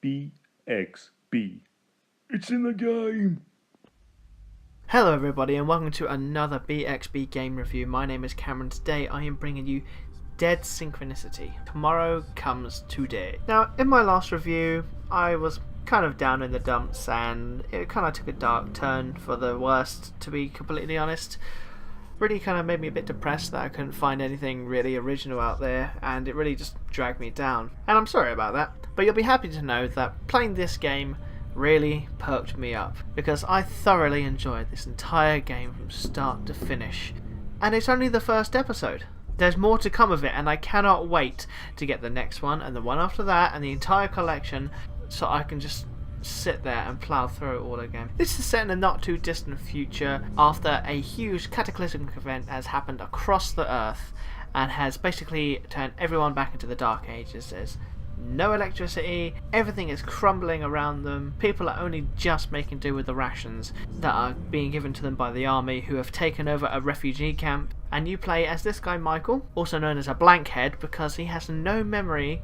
BXB. It's in the game! Hello everybody and welcome to another BXB game review. My name is Cameron. Today I am bringing you Dead Synchronicity. Tomorrow comes today. Now in my last review I was kind of down in the dumps and it kind of took a dark turn for the worst, to be completely honest. Really kind of made me a bit depressed that I couldn't find anything really original out there, and it really just dragged me down. And I'm sorry about that, but you'll be happy to know that playing this game really perked me up, because I thoroughly enjoyed this entire game from start to finish. And it's only the first episode. There's more to come of it, and I cannot wait to get the next one and the one after that and the entire collection, so I can just sit there and plow through it all again. This is set in a not too distant future after a huge cataclysmic event has happened across the earth and has basically turned everyone back into the Dark Ages. There's no electricity, everything is crumbling around them, people are only just making do with the rations that are being given to them by the army, who have taken over a refugee camp. And you play as this guy Michael, also known as a blankhead because he has no memory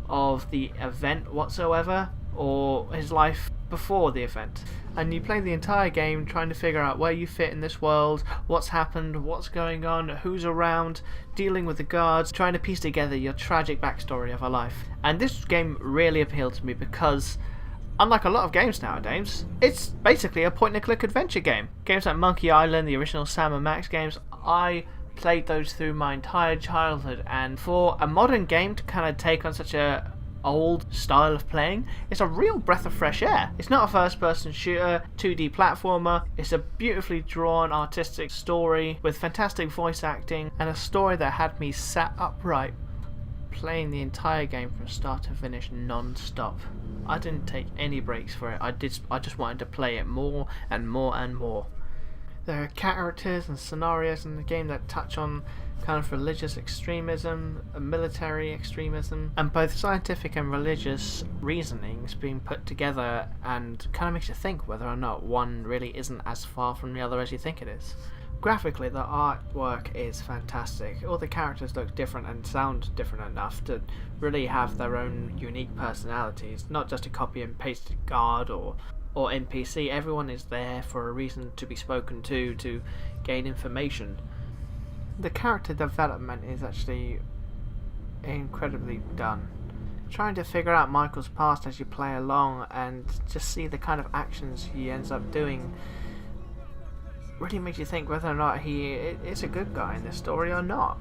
of the event whatsoever or his life before the event, and you play the entire game trying to figure out where you fit in this world, what's happened, what's going on, who's around, dealing with the guards, trying to piece together your tragic backstory of a life. And this game really appealed to me because, unlike a lot of games nowadays, it's basically a point-and-click adventure game. Games like Monkey Island, the original Sam & Max games, I played those through my entire childhood, and for a modern game to kind of take on such a old style of playing, it's a real breath of fresh air. It's not a first person shooter, 2D platformer, it's a beautifully drawn artistic story with fantastic voice acting and a story that had me sat upright playing the entire game from start to finish non-stop. I didn't take any breaks for it. I just wanted to play it more and more and more. There are characters and scenarios in the game that touch on kind of religious extremism, military extremism, and both scientific and religious reasonings being put together, and kind of makes you think whether or not one really isn't as far from the other as you think it is. Graphically, the artwork is fantastic. All the characters look different and sound different enough to really have their own unique personalities, not just a copy and pasted guard or NPC. Everyone is there for a reason to be spoken to gain information. The character development is actually incredibly done. Trying to figure out Michael's past as you play along and just see the kind of actions he ends up doing really makes you think whether or not he is a good guy in this story or not.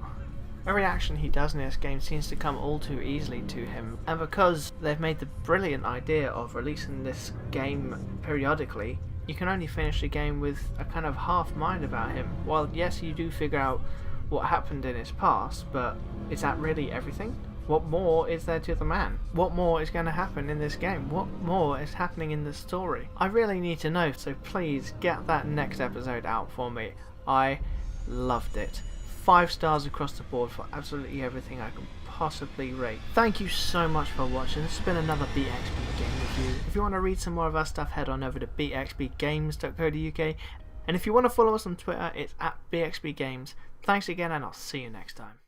Every action he does in this game seems to come all too easily to him, and because they've made the brilliant idea of releasing this game periodically, you can only finish the game with a kind of half mind about him. While yes, you do figure out what happened in his past, but is that really everything? What more is there to the man? What more is going to happen in this game? What more is happening in the story? I really need to know, so please get that next episode out for me. I loved it. 5 stars across the board for absolutely everything I can possibly rate. Thank you so much for watching. This has been another BXB game review. If you want to read some more of our stuff, head on over to bxbgames.co.uk, and if you want to follow us on Twitter, it's @BXBGames. Thanks again, and I'll see you next time.